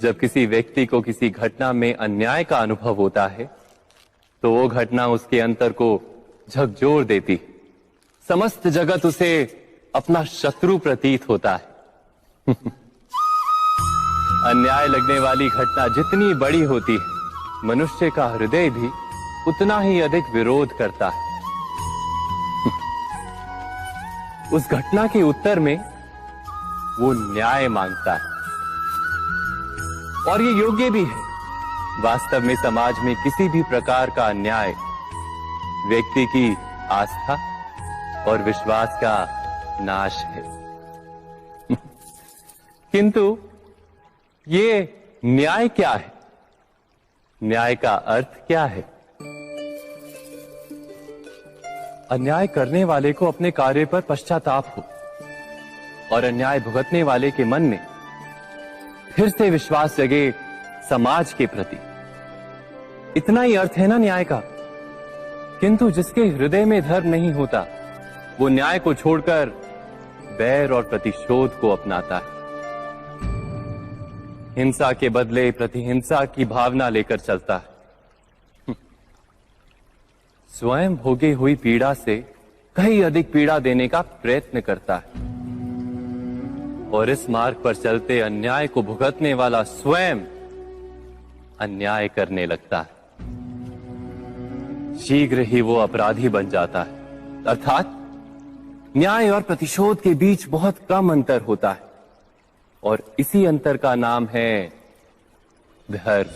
जब किसी व्यक्ति को किसी घटना में अन्याय का अनुभव होता है तो वो घटना उसके अंतर को झकझोर देती, समस्त जगत उसे अपना शत्रु प्रतीत होता है। अन्याय लगने वाली घटना जितनी बड़ी होती है, मनुष्य का हृदय भी उतना ही अधिक विरोध करता है। उस घटना के उत्तर में वो न्याय मांगता है, और ये योग्य भी है। वास्तव में समाज में किसी भी प्रकार का अन्याय व्यक्ति की आस्था और विश्वास का नाश है। किंतु ये न्याय क्या है? न्याय का अर्थ क्या है? अन्याय करने वाले को अपने कार्य पर पश्चाताप हो और अन्याय भुगतने वाले के मन में फिर से विश्वास जगे समाज के प्रति। इतना ही अर्थ है ना न्याय का। किंतु जिसके हृदय में धर्म नहीं होता, वो न्याय को छोड़कर बैर और प्रतिशोध को अपनाता है। हिंसा के बदले प्रतिहिंसा की भावना लेकर चलता है। स्वयं भोगी हुई पीड़ा से कहीं अधिक पीड़ा देने का प्रयत्न करता है, और इस मार्ग पर चलते अन्याय को भुगतने वाला स्वयं अन्याय करने लगता है। शीघ्र ही वो अपराधी बन जाता है। अर्थात न्याय और प्रतिशोध के बीच बहुत कम अंतर होता है, और इसी अंतर का नाम है धर्म।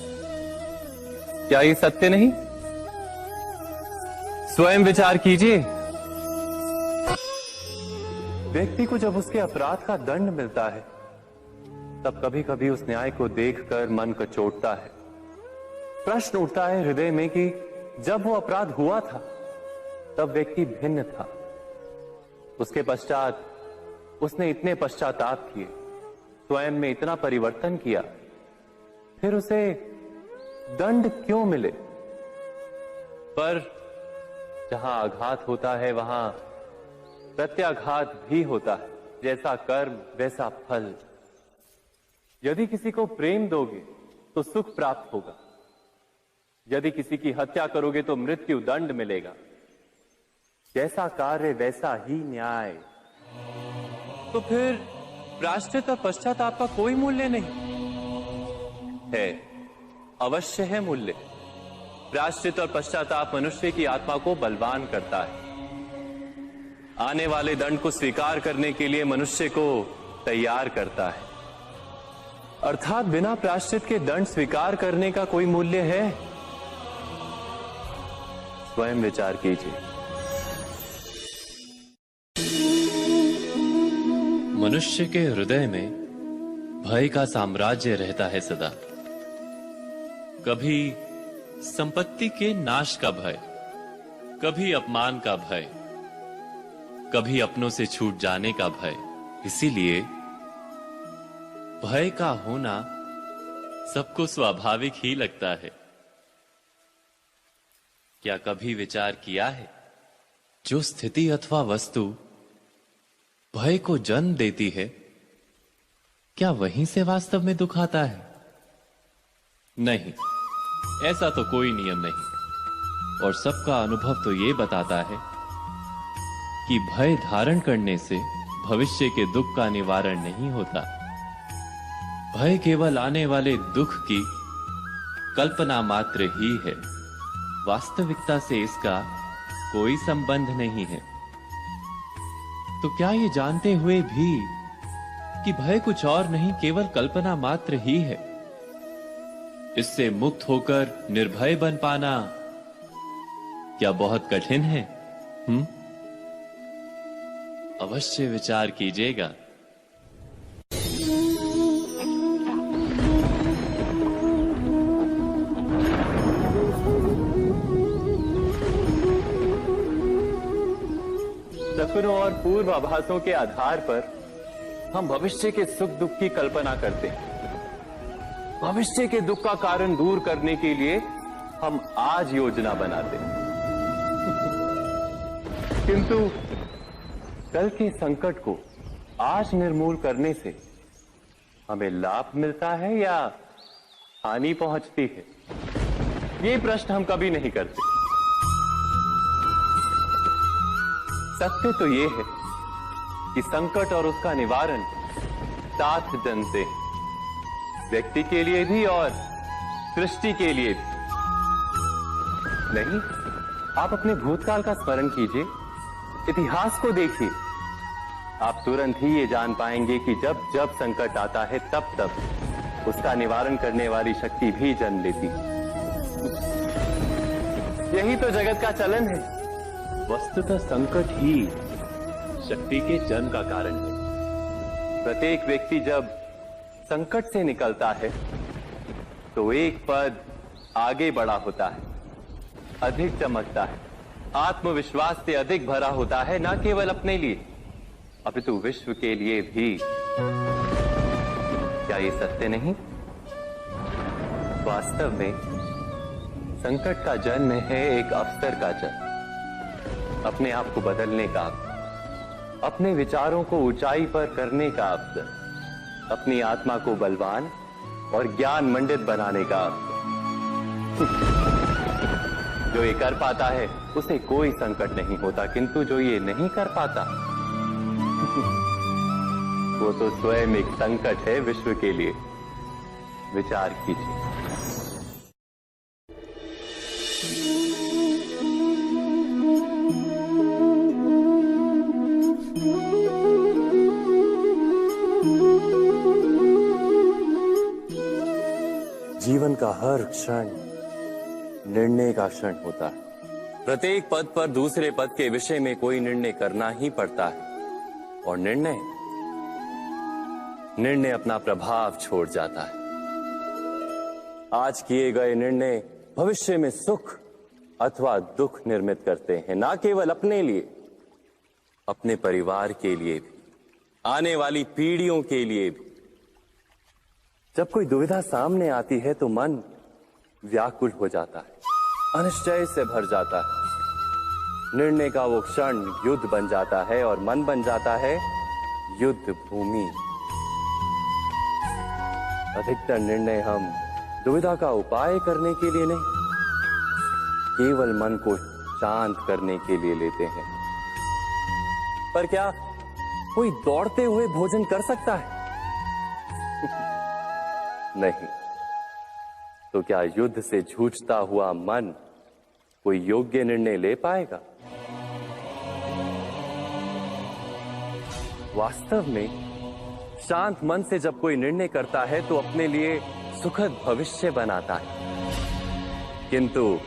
क्या ये सत्य नहीं? स्वयं विचार कीजिए। व्यक्ति को जब उसके अपराध का दंड मिलता है, तब कभी कभी उस न्याय को देखकर मन कचोटता है। प्रश्न उठता है हृदय में कि जब वो अपराध हुआ था तब व्यक्ति भिन्न था। उसके पश्चात उसने इतने पश्चाताप किए, स्वयं में इतना परिवर्तन किया, फिर उसे दंड क्यों मिले? पर जहां आघात होता है वहां प्रत्याघात भी होता है। जैसा कर्म वैसा फल। यदि किसी को प्रेम दोगे तो सुख प्राप्त होगा, यदि किसी की हत्या करोगे तो मृत्यु दंड मिलेगा। जैसा कार्य वैसा ही न्याय। तो फिर प्रायश्चित और पश्चाताप का कोई मूल्य नहीं है? अवश्य है मूल्य। प्रायश्चित और पश्चाताप मनुष्य की आत्मा को बलवान करता है। आने वाले दंड को स्वीकार करने के लिए मनुष्य को तैयार करता है। अर्थात बिना प्रायश्चित के दंड स्वीकार करने का कोई मूल्य है? स्वयं विचार कीजिए। मनुष्य के हृदय में भय का साम्राज्य रहता है सदा। कभी संपत्ति के नाश का भय, कभी अपमान का भय, कभी अपनों से छूट जाने का भय। इसीलिए भय का होना सबको स्वाभाविक ही लगता है। क्या कभी विचार किया है, जो स्थिति अथवा वस्तु भय को जन्म देती है, क्या वहीं से वास्तव में दुख आता है? नहीं, ऐसा तो कोई नियम नहीं। और सबका अनुभव तो ये बताता है कि भय धारण करने से भविष्य के दुख का निवारण नहीं होता। भय केवल आने वाले दुख की कल्पना मात्र ही है। वास्तविकता से इसका कोई संबंध नहीं है। तो क्या ये जानते हुए भी कि भय कुछ और नहीं, केवल कल्पना मात्र ही है, इससे मुक्त होकर निर्भय बन पाना क्या बहुत कठिन है? अवश्य विचार कीजिएगा। सपनों और पूर्वाभासों के आधार पर हम भविष्य के सुख दुख की कल्पना करते हैं। भविष्य के दुख का कारण दूर करने के लिए हम आज योजना बनाते हैं। किंतु कल के संकट को आज निर्मूल करने से हमें लाभ मिलता है या हानि पहुंचती है? ये प्रश्न हम कभी नहीं करते। सत्य तो ये है कि संकट और उसका निवारण साथ जनते हैं, व्यक्ति के लिए भी और सृष्टि के लिए भी। नहीं, आप अपने भूतकाल का स्मरण कीजिए, इतिहास को देखिए। आप तुरंत ही ये जान पाएंगे कि जब जब संकट आता है तब तब उसका निवारण करने वाली शक्ति भी जन्म लेती है। यही तो जगत का चलन है। वस्तुतः संकट ही शक्ति के जन्म का कारण है। प्रत्येक व्यक्ति जब संकट से निकलता है तो एक पद आगे बढ़ा होता है, अधिक चमकता है, आत्मविश्वास से अधिक भरा होता है, न केवल अपने लिए अपितु विश्व के लिए भी। क्या ये सत्य नहीं? वास्तव में संकट का जन्म है एक अवसर का जन्म, अपने आप को बदलने का, अपने विचारों को ऊंचाई पर करने का अवसर, अपनी आत्मा को बलवान और ज्ञान मंडित बनाने का अवसर। जो ये कर पाता है उसे कोई संकट नहीं होता, किंतु जो ये नहीं कर पाता वो तो स्वयं एक संकट है विश्व के लिए। विचार कीजिए। जीवन का हर क्षण निर्णय का क्षण होता है। प्रत्येक पद पर दूसरे पद के विषय में कोई निर्णय करना ही पड़ता है, और निर्णय अपना प्रभाव छोड़ जाता है। आज किए गए निर्णय भविष्य में सुख अथवा दुख निर्मित करते हैं, ना केवल अपने लिए, अपने परिवार के लिए भी, आने वाली पीढ़ियों के लिए भी। जब कोई दुविधा सामने आती है तो मन व्याकुल हो जाता है, अनिश्चय से भर जाता है। निर्णय का वो क्षण युद्ध बन जाता है और मन बन जाता है युद्ध भूमि। अधिकतर निर्णय हम दुविधा का उपाय करने के लिए नहीं, केवल मन को शांत करने के लिए लेते हैं। पर क्या कोई दौड़ते हुए भोजन कर सकता है? नहीं। तो क्या युद्ध से जूझता हुआ मन कोई योग्य निर्णय ले पाएगा? वास्तव में शांत मन से जब कोई निर्णय करता है तो अपने लिए सुखद भविष्य बनाता है, किंतु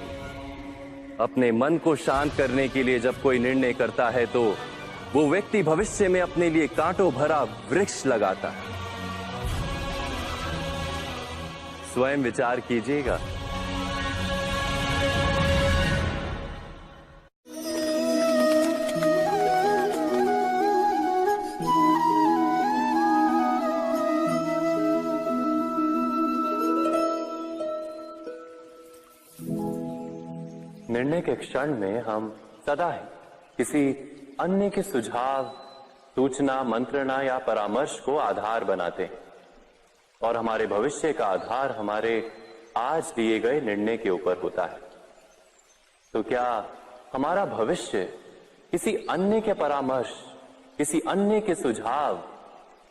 अपने मन को शांत करने के लिए जब कोई निर्णय करता है तो वो व्यक्ति भविष्य में अपने लिए कांटों भरा वृक्ष लगाता है। स्वयं विचार कीजिएगा। निर्णय के क्षण में हम सदा ही किसी अन्य के सुझाव, सूचना, मंत्रणा या परामर्श को आधार बनाते हैं, और हमारे भविष्य का आधार हमारे आज लिए गए निर्णय के ऊपर होता है। तो क्या हमारा भविष्य किसी अन्य के परामर्श, किसी अन्य के सुझाव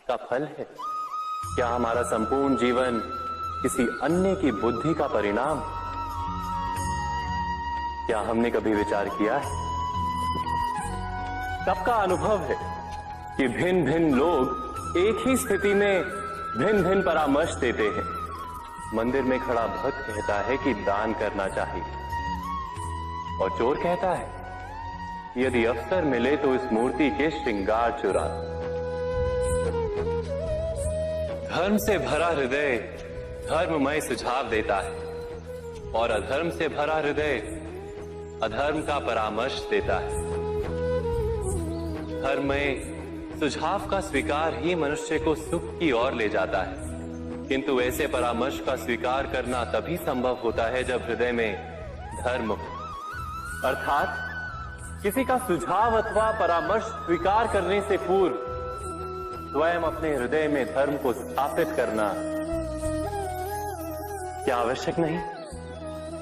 का फल है? क्या हमारा संपूर्ण जीवन किसी अन्य की बुद्धि का परिणाम? क्या हमने कभी विचार किया है? सबका अनुभव है कि भिन्न भिन्न लोग एक ही स्थिति में भिन्न भिन्न परामर्श देते हैं। मंदिर में खड़ा भक्त कहता है कि दान करना चाहिए, और चोर कहता है यदि अवसर मिले तो इस मूर्ति के श्रृंगार चुरा। धर्म से भरा हृदय धर्ममय सुझाव देता है, और अधर्म से भरा हृदय अधर्म का परामर्श देता है। धर्म में सुझाव का स्वीकार ही मनुष्य को सुख की ओर ले जाता है, किंतु ऐसे परामर्श का स्वीकार करना तभी संभव होता है जब हृदय में धर्म हो। अर्थात किसी का सुझाव अथवा परामर्श स्वीकार करने से पूर्व स्वयं अपने हृदय में धर्म को स्थापित करना क्या आवश्यक नहीं?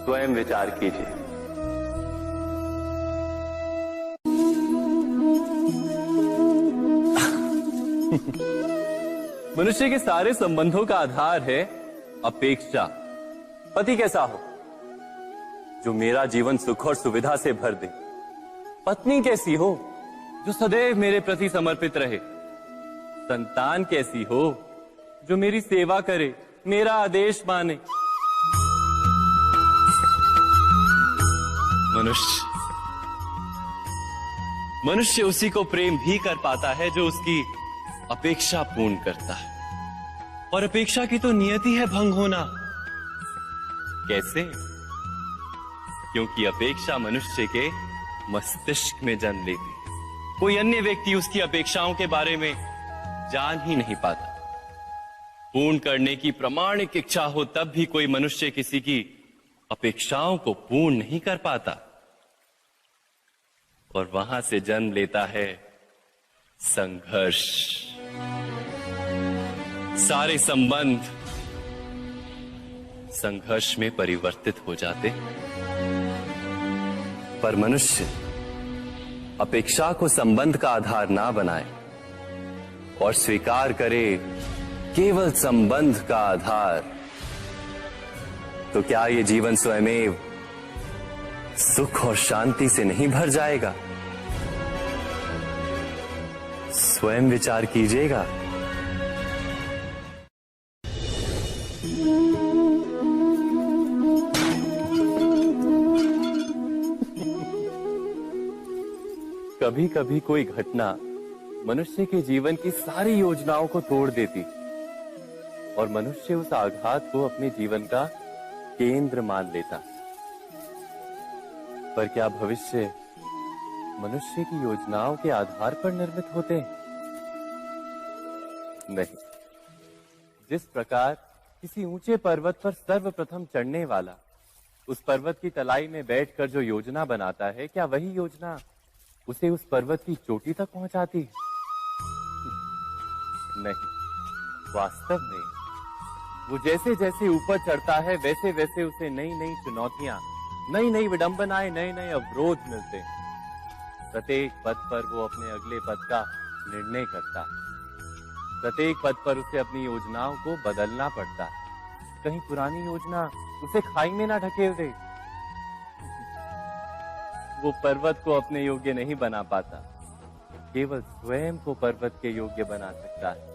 स्वयं विचार कीजिए। मनुष्य के सारे संबंधों का आधार है अपेक्षा। पति कैसा हो जो मेरा जीवन सुख और सुविधा से भर दे। पत्नी कैसी हो जो सदैव मेरे प्रति समर्पित रहे। संतान कैसी हो जो मेरी सेवा करे, मेरा आदेश माने। मनुष्य उसी को प्रेम भी कर पाता है जो उसकी अपेक्षा पूर्ण करता है। और अपेक्षा की तो नियति है भंग होना। कैसे? क्योंकि अपेक्षा मनुष्य के मस्तिष्क में जन्म लेती है। कोई अन्य व्यक्ति उसकी अपेक्षाओं के बारे में जान ही नहीं पाता। पूर्ण करने की प्रामाणिक इच्छा हो तब भी कोई मनुष्य किसी की अपेक्षाओं को पूर्ण नहीं कर पाता। और वहां से जन्म लेता है संघर्ष। सारे संबंध संघर्ष में परिवर्तित हो जाते। पर मनुष्य अपेक्षा को संबंध का आधार ना बनाए और स्वीकार करे केवल संबंध का आधार, तो क्या ये जीवन स्वयमेव सुख और शांति से नहीं भर जाएगा? स्वयं विचार कीजिएगा। कभी कभी कोई घटना मनुष्य के जीवन की सारी योजनाओं को तोड़ देती और मनुष्य उस आघात को अपने जीवन का केंद्र मान लेता। पर क्या भविष्य मनुष्य की योजनाओं के आधार पर निर्मित होते हैं? नहीं। जिस प्रकार किसी ऊंचे पर्वत पर सर्वप्रथम चढ़ने वाला उस पर्वत की तलाई में बैठकर जो योजना बनाता है, क्या वही योजना उसे उस पर्वत की चोटी तक पहुंचाती है? नहीं। वास्तव में वो जैसे जैसे ऊपर चढ़ता है वैसे वैसे उसे नई नई चुनौतियां, नई नई विडंबनाएं, नए नए अवरोध मिलते हैं। प्रत्येक पद पर वो अपने अगले पद का निर्णय करता है। प्रत्येक पद पर उसे अपनी योजनाओं को बदलना पड़ता है। कहीं पुरानी योजना उसे खाई में ना ढकेल दे। वो पर्वत को अपने योग्य नहीं बना पाता, केवल स्वयं को पर्वत के योग्य बना सकता है।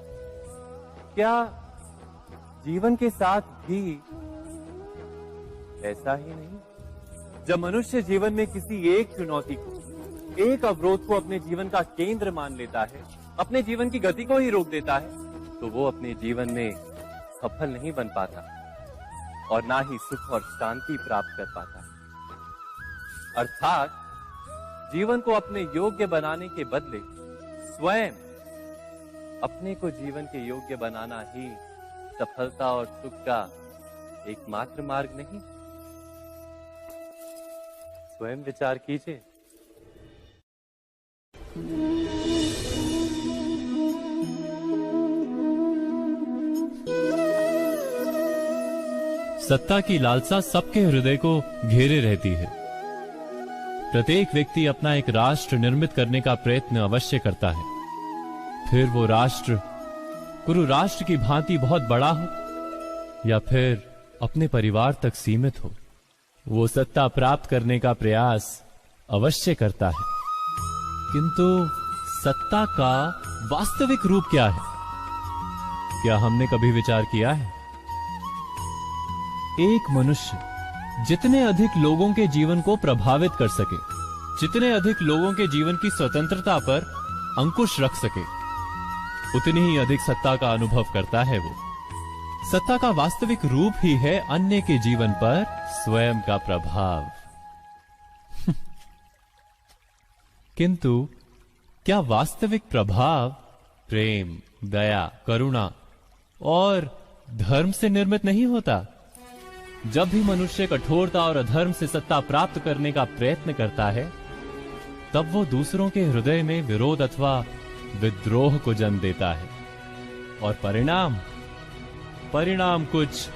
क्या जीवन के साथ भी ऐसा ही नहीं? जब मनुष्य जीवन में किसी एक चुनौती को, एक अवरोध को अपने जीवन का केंद्र मान लेता है, अपने जीवन की गति को ही रोक देता है, तो वो अपने जीवन में सफल नहीं बन पाता और ना ही सुख और शांति प्राप्त कर पाता। अर्थात जीवन को अपने योग्य बनाने के बदले स्वयं अपने को जीवन के योग्य बनाना ही सफलता और सुख का एकमात्र मार्ग नहीं। स्वयं विचार कीजिए। सत्ता की लालसा सबके हृदय को घेरे रहती है। प्रत्येक व्यक्ति अपना एक राष्ट्र निर्मित करने का प्रयत्न अवश्य करता है। फिर वो राष्ट्र कुरु राष्ट्र की भांति बहुत बड़ा हो या फिर अपने परिवार तक सीमित हो, वो सत्ता प्राप्त करने का प्रयास अवश्य करता है। किंतु सत्ता का वास्तविक रूप क्या है? क्या हमने कभी विचार किया है? एक मनुष्य जितने अधिक लोगों के जीवन को प्रभावित कर सके, जितने अधिक लोगों के जीवन की स्वतंत्रता पर अंकुश रख सके, उतनी ही अधिक सत्ता का अनुभव करता है वो। सत्ता का वास्तविक रूप ही है अन्य के जीवन पर स्वयं का प्रभाव। किंतु क्या वास्तविक प्रभाव प्रेम, दया, करुणा और धर्म से निर्मित नहीं होता? जब भी मनुष्य कठोरता और अधर्म से सत्ता प्राप्त करने का प्रयत्न करता है, तब वो दूसरों के हृदय में विरोध अथवा विद्रोह को जन्म देता है। और परिणाम कुछ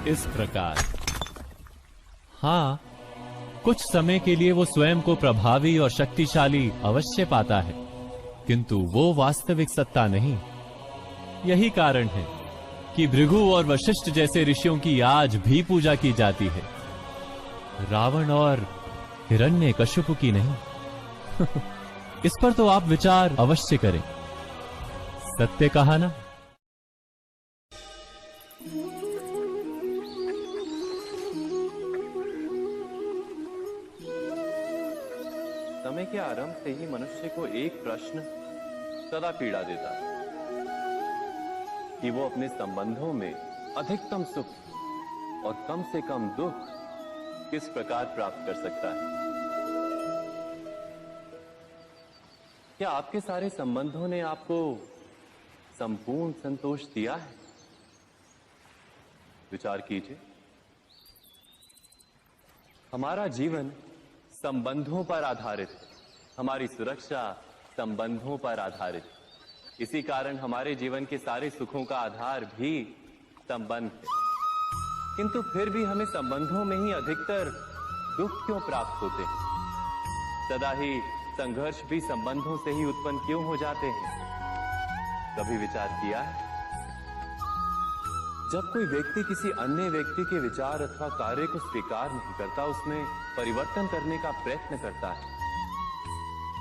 इस प्रकार। हाँ, कुछ समय के लिए वो स्वयं को प्रभावी और शक्तिशाली अवश्य पाता है, किंतु वो वास्तविक सत्ता नहीं। यही कारण है कि भृगु और वशिष्ठ जैसे ऋषियों की आज भी पूजा की जाती है, रावण और हिरण्यकशिपु की नहीं। इस पर तो आप विचार अवश्य करें। सत्य कहा ना। समय के आरंभ से ही मनुष्य को एक प्रश्न सदा पीड़ा देता है कि वो अपने संबंधों में अधिकतम सुख और कम से कम दुख किस प्रकार प्राप्त कर सकता है। क्या आपके सारे संबंधों ने आपको संपूर्ण संतोष दिया है? विचार कीजिए। हमारा जीवन संबंधों पर आधारित है, हमारी सुरक्षा संबंधों पर आधारित है। इसी कारण हमारे जीवन के सारे सुखों का आधार भी संबंध है। किंतु फिर भी हमें संबंधों में ही अधिकतर दुख क्यों प्राप्त होते हैं? सदा ही संघर्ष भी संबंधों से ही उत्पन्न क्यों हो जाते हैं? कभी विचार किया है? जब कोई व्यक्ति किसी अन्य व्यक्ति के विचार अथवा कार्य को स्वीकार नहीं करता, उसमें परिवर्तन करने का प्रयत्न करता है,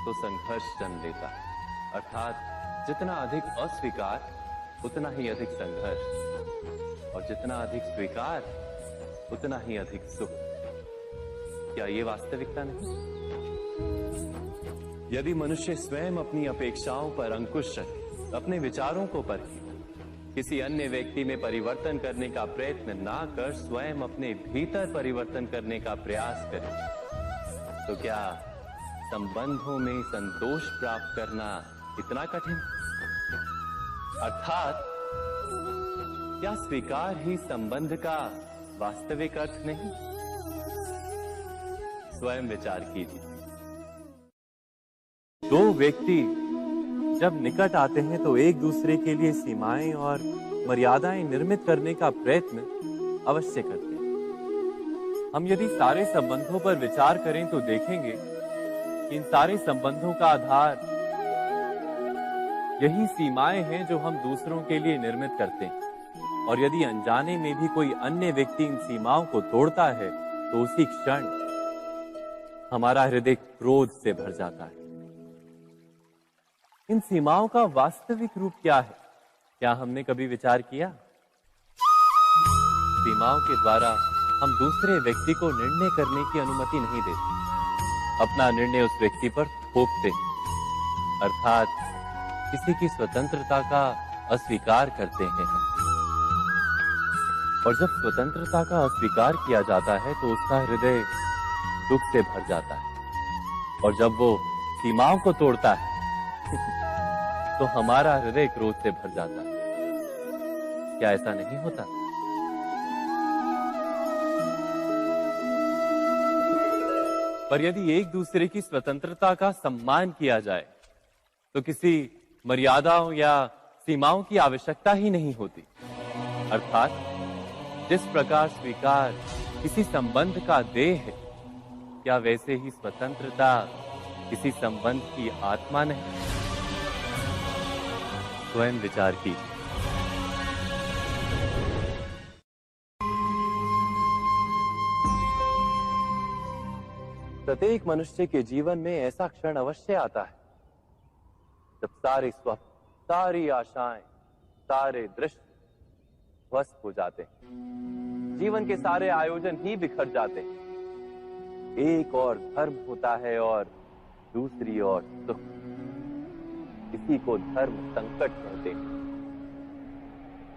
तो संघर्ष जन्म लेता है। अर्थात जितना अधिक अस्वीकार उतना ही अधिक संघर्ष, और जितना अधिक स्वीकार उतना ही अधिक सुख। क्या ये वास्तविकता नहीं? यदि मनुष्य स्वयं अपनी अपेक्षाओं पर अंकुश रखे, अपने विचारों को परखे, किसी अन्य व्यक्ति में परिवर्तन करने का प्रयत्न ना कर स्वयं अपने भीतर परिवर्तन करने का प्रयास करे, तो क्या संबंधों में संतोष प्राप्त करना इतना कठिन? अर्थात क्या स्वीकार ही संबंध का वास्तविक अर्थ नहीं? स्वयं विचार कीजिए। दो व्यक्ति जब निकट आते हैं तो एक दूसरे के लिए सीमाएं और मर्यादाएं निर्मित करने का प्रयत्न अवश्य करते हैं। हम यदि सारे संबंधों पर विचार करें तो देखेंगे कि इन सारे संबंधों का आधार यही सीमाएं हैं जो हम दूसरों के लिए निर्मित करते हैं। और यदि अनजाने में भी कोई अन्य व्यक्ति इन सीमाओं को तोड़ता है तो उसी क्षण हमारा हृदय क्रोध से भर जाता है। इन सीमाओं का वास्तविक रूप क्या है? क्या हमने कभी विचार किया? सीमाओं के द्वारा हम दूसरे व्यक्ति को निर्णय करने की अनुमति नहीं देते, अपना निर्णय उस व्यक्ति पर थोपते हैं। अर्थात किसी की स्वतंत्रता का अस्वीकार करते हैं हम। और जब स्वतंत्रता का अस्वीकार किया जाता है तो उसका हृदय दुख से भर जाता है, और जब वो सीमाओं को तोड़ता है तो हमारा हृदय क्रोध से भर जाता है। क्या ऐसा नहीं होता? पर यदि एक दूसरे की स्वतंत्रता का सम्मान किया जाए तो किसी मर्यादाओं या सीमाओं की आवश्यकता ही नहीं होती। अर्थात जिस प्रकार स्वीकार किसी संबंध का देह है, क्या वैसे ही स्वतंत्रता किसी संबंध की आत्मा नहीं? स्वयं विचार कीजिए। प्रत्येक मनुष्य के जीवन में ऐसा क्षण अवश्य आता है जब सारे स्वप्न, सारी आशाएं, सारे दृश्य ध्वस्त हो जाते हैं। जीवन के सारे आयोजन ही बिखर जाते हैं। एक और धर्म होता है और दूसरी ओर सुख। इसी को धर्म संकट कहते हैं।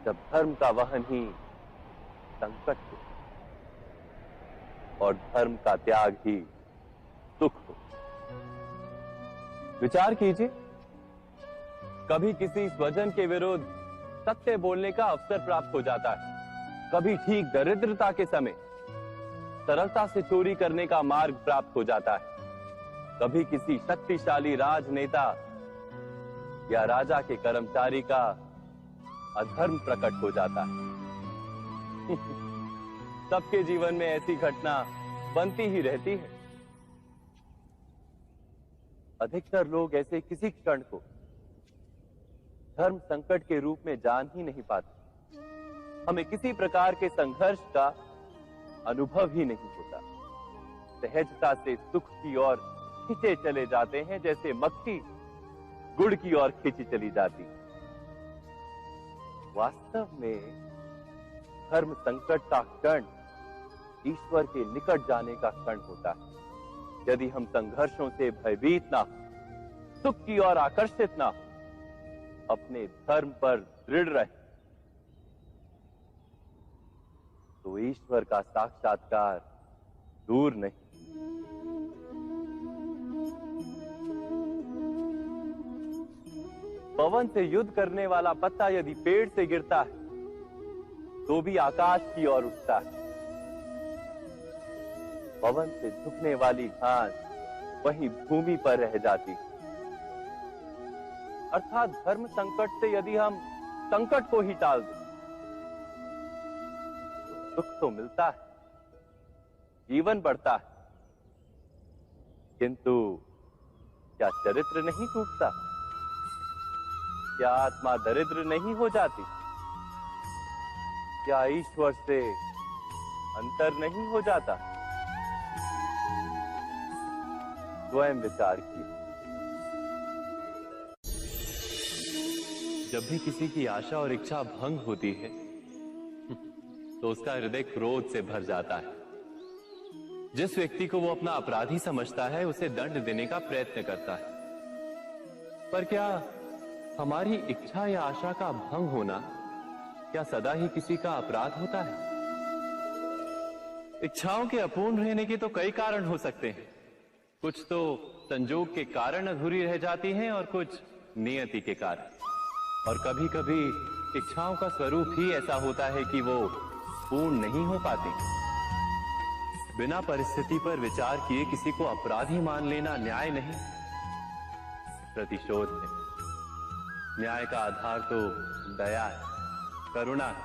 जब धर्म का वहन ही संकट हो और धर्म का त्याग ही सुख हो। विचार कीजिए, कभी किसी स्वजन के विरुद्ध सत्य बोलने का अवसर प्राप्त हो जाता है, कभी ठीक दरिद्रता के समय सरलता से चोरी करने का मार्ग प्राप्त हो जाता है, कभी किसी शक्तिशाली राजनेता या राजा के कर्मचारी का अधर्म प्रकट हो जाता है। सबके जीवन में ऐसी घटना बनती ही रहती है। अधिकतर लोग ऐसे किसी क्षण को धर्म संकट के रूप में जान ही नहीं पाते। हमें किसी प्रकार के संघर्ष का अनुभव ही नहीं होता। सहजता से सुख की ओर खींचे चले जाते हैं, जैसे मक्खी गुड़ की ओर खींची चली जाती। वास्तव में धर्म संकट का क्षण ईश्वर के निकट जाने का क्षण होता है। यदि हम संघर्षों से भयभीत ना हो, सुख की ओर आकर्षित ना हो, अपने धर्म पर दृढ़ रहे, तो ईश्वर का साक्षात्कार दूर नहीं। पवन से युद्ध करने वाला पत्ता यदि पेड़ से गिरता है तो भी आकाश की ओर उठता है। पवन से झुकने वाली घास वहीं भूमि पर रह जाती है। अर्थात धर्म संकट से यदि हम संकट को ही टाल दें तो सुख तो मिलता है, जीवन बढ़ता है, किंतु क्या चरित्र नहीं टूटता? क्या आत्मा दरिद्र नहीं हो जाती? क्या ईश्वर से अंतर नहीं हो जाता? स्वयं विचार कीजिए। जब भी किसी की आशा और इच्छा भंग होती है तो उसका हृदय क्रोध से भर जाता है। जिस व्यक्ति को वो अपना अपराधी समझता है उसे दंड देने का प्रयत्न करता है। पर क्या हमारी इच्छा या आशा का भंग होना क्या सदा ही किसी का अपराध होता है? इच्छाओं के अपूर्ण रहने के तो कई कारण हो सकते हैं। कुछ तो संजोग के कारण अधूरी रह जाती हैं और कुछ नियति के कारण। और कभी कभी इच्छाओं का स्वरूप ही ऐसा होता है कि वो पूर्ण नहीं हो पाती। बिना परिस्थिति पर विचार किए किसी को अपराधी मान लेना न्याय नहीं, प्रतिशोध है। न्याय का आधार तो दया है, करुणा है,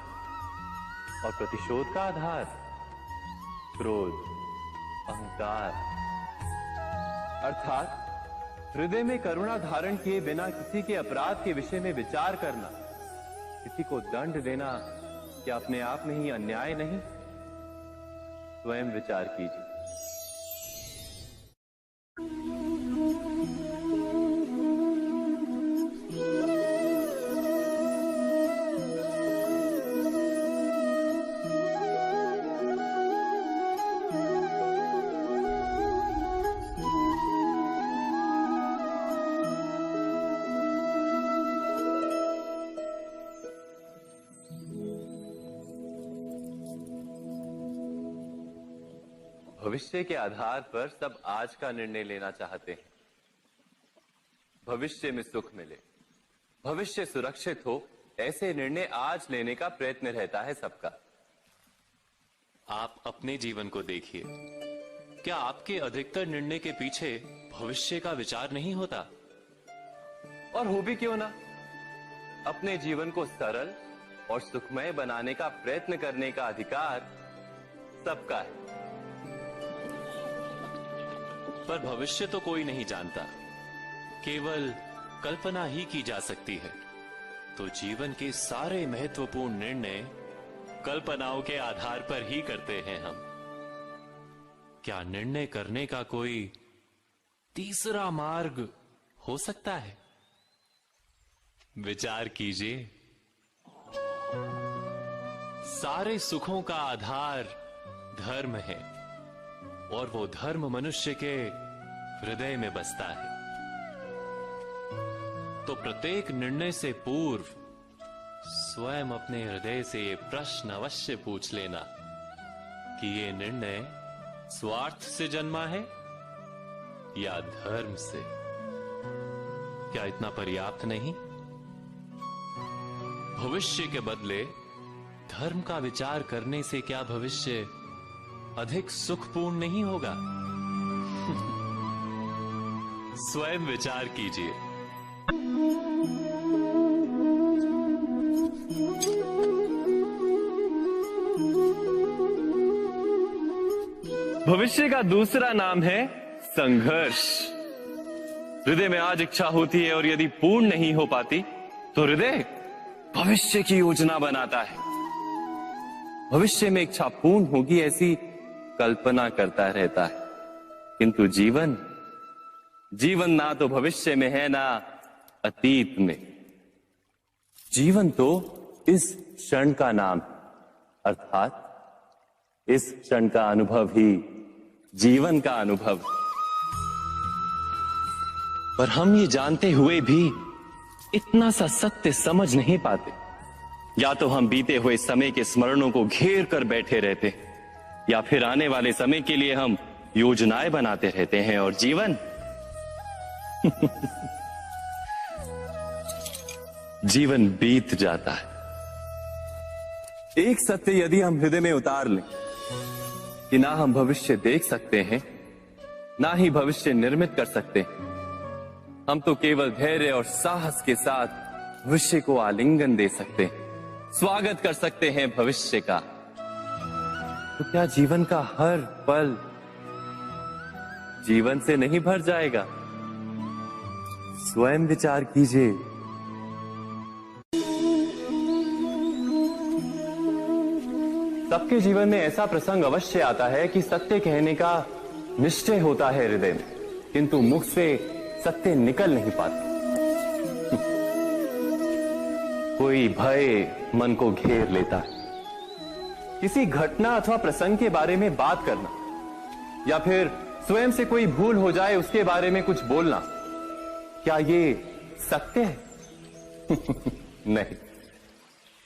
और प्रतिशोध का आधार क्रोध, अहंकार। अर्थात हृदय में करुणा धारण किए बिना किसी के अपराध के विषय में विचार करना, किसी को दंड देना, क्या अपने आप में ही अन्याय नहीं? स्वयं विचार कीजिए। भविष्य के आधार पर सब आज का निर्णय लेना चाहते हैं। भविष्य में सुख मिले, भविष्य सुरक्षित हो, ऐसे निर्णय आज लेने का प्रयत्न रहता है सबका। आप अपने जीवन को देखिए, क्या आपके अधिकतर निर्णय के पीछे भविष्य का विचार नहीं होता? और हो भी क्यों ना, अपने जीवन को सरल और सुखमय बनाने का प्रयत्न करने का अधिकार सबका है। पर भविष्य तो कोई नहीं जानता, केवल कल्पना ही की जा सकती है। तो जीवन के सारे महत्वपूर्ण निर्णय कल्पनाओं के आधार पर ही करते हैं हम। क्या निर्णय करने का कोई तीसरा मार्ग हो सकता है? विचार कीजिए। सारे सुखों का आधार धर्म है और वो धर्म मनुष्य के हृदय में बसता है। तो प्रत्येक निर्णय से पूर्व स्वयं अपने हृदय से ये प्रश्न अवश्य पूछ लेना कि ये निर्णय स्वार्थ से जन्मा है या धर्म से। क्या इतना पर्याप्त नहीं? भविष्य के बदले धर्म का विचार करने से क्या भविष्य अधिक सुखपूर्ण नहीं होगा? स्वयं विचार कीजिए। भविष्य का दूसरा नाम है संघर्ष। हृदय में आज इच्छा होती है और यदि पूर्ण नहीं हो पाती तो हृदय भविष्य की योजना बनाता है। भविष्य में इच्छा पूर्ण होगी ऐसी कल्पना करता रहता है, किंतु जीवन ना तो भविष्य में है ना अतीत में। जीवन तो इस क्षण का नाम, अर्थात इस क्षण का अनुभव ही जीवन का अनुभव। पर हम ये जानते हुए भी इतना सा सत्य समझ नहीं पाते। या तो हम बीते हुए समय के स्मरणों को घेर कर बैठे रहते, या फिर आने वाले समय के लिए हम योजनाएं बनाते रहते हैं और जीवन जीवन बीत जाता है। एक सत्य यदि हम हृदय में उतार लें कि ना हम भविष्य देख सकते हैं, ना ही भविष्य निर्मित कर सकते हैं, हम तो केवल धैर्य और साहस के साथ भविष्य को आलिंगन दे सकते हैं, स्वागत कर सकते हैं भविष्य का। तो क्या जीवन का हर पल जीवन से नहीं भर जाएगा? स्वयं विचार कीजिए। सबके जीवन में ऐसा प्रसंग अवश्य आता है कि सत्य कहने का निश्चय होता है हृदय में, किंतु मुख से सत्य निकल नहीं पाता। कोई भय मन को घेर लेता है। किसी घटना अथवा प्रसंग के बारे में बात करना, या फिर स्वयं से कोई भूल हो जाए उसके बारे में कुछ बोलना, क्या ये सत्य है? नहीं,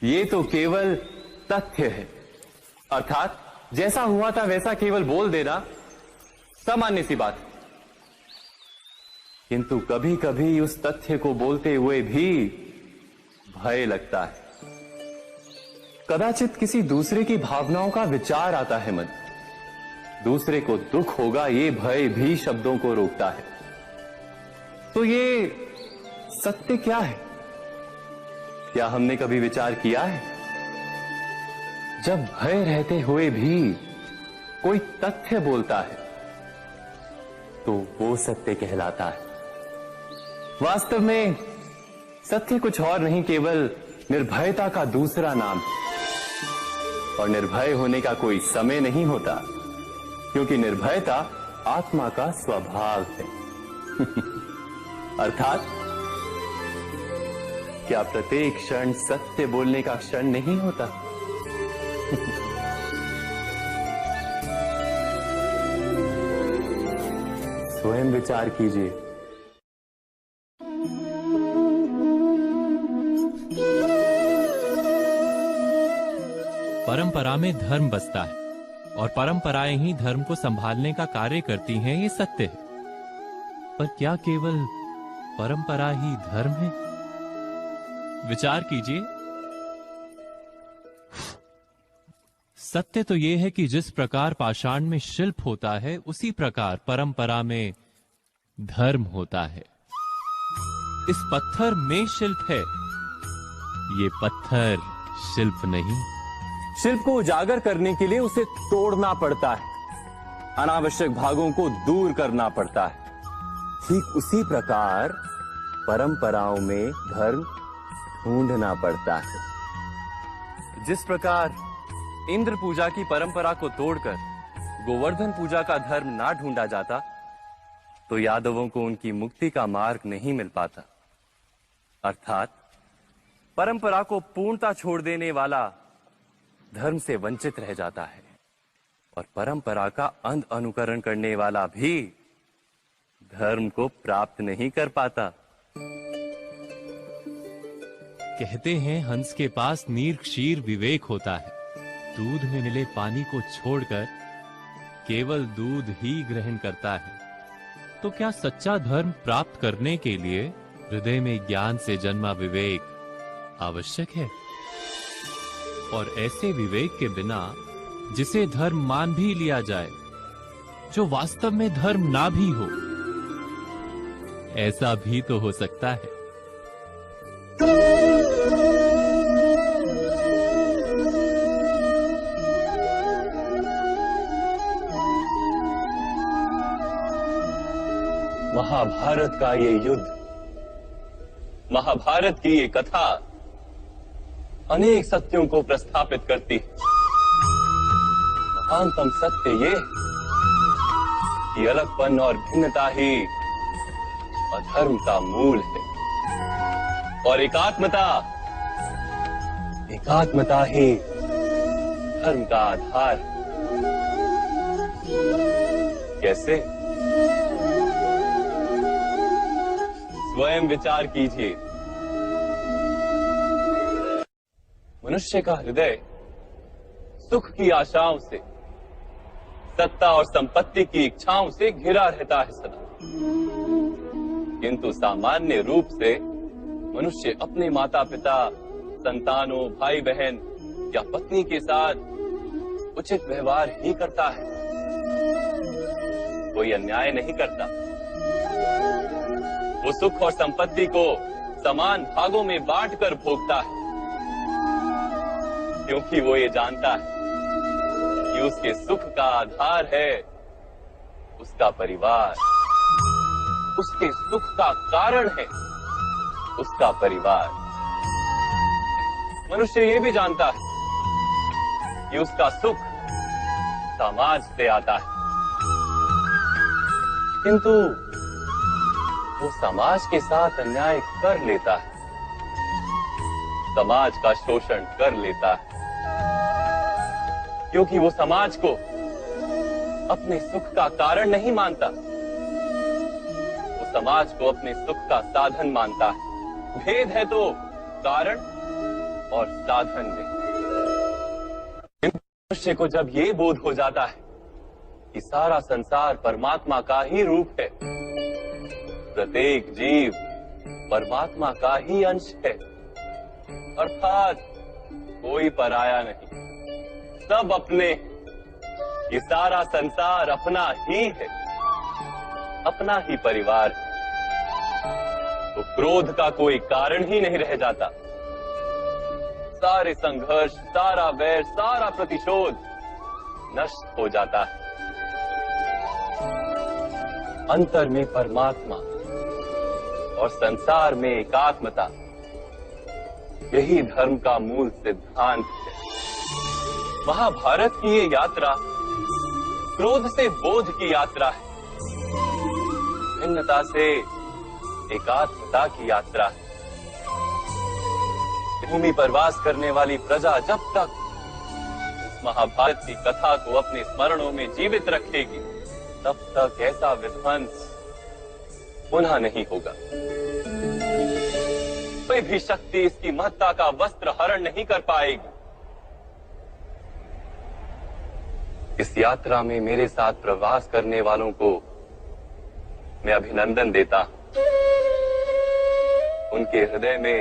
ये तो केवल तथ्य है। अर्थात जैसा हुआ था वैसा केवल बोल देना सामान्य सी बात है। किंतु कभी कभी उस तथ्य को बोलते हुए भी भय लगता है। कदाचित किसी दूसरे की भावनाओं का विचार आता है मन, दूसरे को दुख होगा ये भय भी शब्दों को रोकता है। तो ये सत्य क्या है? क्या हमने कभी विचार किया है? जब भय रहते हुए भी कोई तथ्य बोलता है तो वो सत्य कहलाता है। वास्तव में सत्य कुछ और नहीं, केवल निर्भयता का दूसरा नाम है। और निर्भय होने का कोई समय नहीं होता, क्योंकि निर्भयता आत्मा का स्वभाव है। अर्थात क्या प्रत्येक क्षण सत्य बोलने का क्षण नहीं होता? स्वयं विचार कीजिए। परंपरा में धर्म बसता है और परंपराएं ही धर्म को संभालने का कार्य करती हैं, ये सत्य है। पर क्या केवल परंपरा ही धर्म है? विचार कीजिए। सत्य तो यह है कि जिस प्रकार पाषाण में शिल्प होता है, उसी प्रकार परंपरा में धर्म होता है। इस पत्थर में शिल्प है, ये पत्थर शिल्प नहीं। शिल्प को उजागर करने के लिए उसे तोड़ना पड़ता है, अनावश्यक भागों को दूर करना पड़ता है। ठीक उसी प्रकार परंपराओं में धर्म ढूंढना पड़ता है। जिस प्रकार इंद्र पूजा की परंपरा को तोड़कर गोवर्धन पूजा का धर्म ना ढूंढा जाता, तो यादवों को उनकी मुक्ति का मार्ग नहीं मिल पाता। अर्थात परंपरा को पूर्णता छोड़ देने वाला धर्म से वंचित रह जाता है, और परंपरा का अंध अनुकरण करने वाला भी धर्म को प्राप्त नहीं कर पाता। कहते हैं हंस के पास नीर क्षीर विवेक होता है। दूध में मिले पानी को छोड़कर केवल दूध ही ग्रहण करता है। तो क्या सच्चा धर्म प्राप्त करने के लिए हृदय में ज्ञान से जन्मा विवेक आवश्यक है? और ऐसे विवेक के बिना जिसे धर्म मान भी लिया जाए, जो वास्तव में धर्म ना भी हो, ऐसा भी तो हो सकता है। महाभारत का ये युद्ध, महाभारत की ये कथा अनेक सत्यों को प्रस्थापित करती है। महानतम सत्य ये कि अलगपन और भिन्नता ही अधर्म का मूल है और एकात्मता ही धर्म का आधार। कैसे? स्वयं विचार कीजिए। मनुष्य का हृदय सुख की आशाओं से, सत्ता और संपत्ति की इच्छाओं से घिरा रहता है सदा। किंतु सामान्य रूप से मनुष्य अपने माता पिता, संतानों, भाई बहन या पत्नी के साथ उचित व्यवहार ही करता है, कोई अन्याय नहीं करता। वो सुख और संपत्ति को समान भागों में बांटकर भोगता है, क्योंकि वो ये जानता है कि उसके सुख का आधार है उसका परिवार, उसके सुख का कारण है उसका परिवार। मनुष्य ये भी जानता है कि उसका सुख समाज से आता है, किंतु वो समाज के साथ अन्याय कर लेता है, समाज का शोषण कर लेता है, क्योंकि वो समाज को अपने सुख का कारण नहीं मानता, वो समाज को अपने सुख का साधन मानता है। भेद है तो कारण और साधन में। मनुष्य को जब ये बोध हो जाता है कि सारा संसार परमात्मा का ही रूप है, प्रत्येक जीव परमात्मा का ही अंश है, अर्थात कोई पराया नहीं, सब अपने, ये सारा संसार अपना ही है, अपना ही परिवार है, तो क्रोध का कोई कारण ही नहीं रह जाता। सारे संघर्ष, सारा वैर, सारा प्रतिशोध नष्ट हो जाता है। अंतर में परमात्मा और संसार में एकात्मता, यही धर्म का मूल सिद्धांत है। महाभारत की ये यात्रा क्रोध से बोध की यात्रा है, भिन्नता से एकात्मता की यात्रा है। भूमि पर वास करने वाली प्रजा जब तक इस महाभारत की कथा को अपने स्मरणों में जीवित रखेगी, तब तक ऐसा विध्वंस पुनः नहीं होगा। कोई भी शक्ति इसकी महत्ता का वस्त्र हरण नहीं कर पाएगी। इस यात्रा में मेरे साथ प्रवास करने वालों को मैं अभिनंदन देता हूं। उनके हृदय में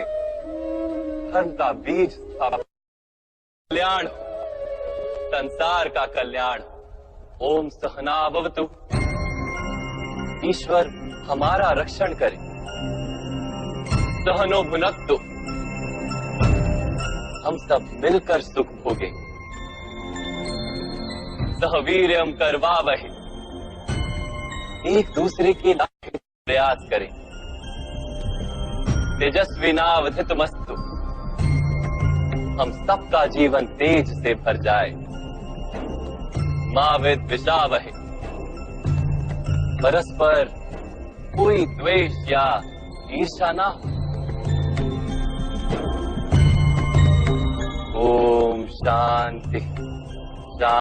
धर्म का बीज कल्याण, संसार का कल्याण। ओम सहना भवतु। ईश्वर हमारा रक्षण करे। सहनो भुनक्तु। हम सब मिलकर सुख भोगे। सहवीर्यम करवावहे। एक दूसरे के लिए प्रयास करें। तेजस्विनावधितमस्तु। हम सबका जीवन तेज से भर जाए। मां विद्विषावहे। परस्पर कोई द्वेष या ईर्ष्या ना हो। ओम शांति।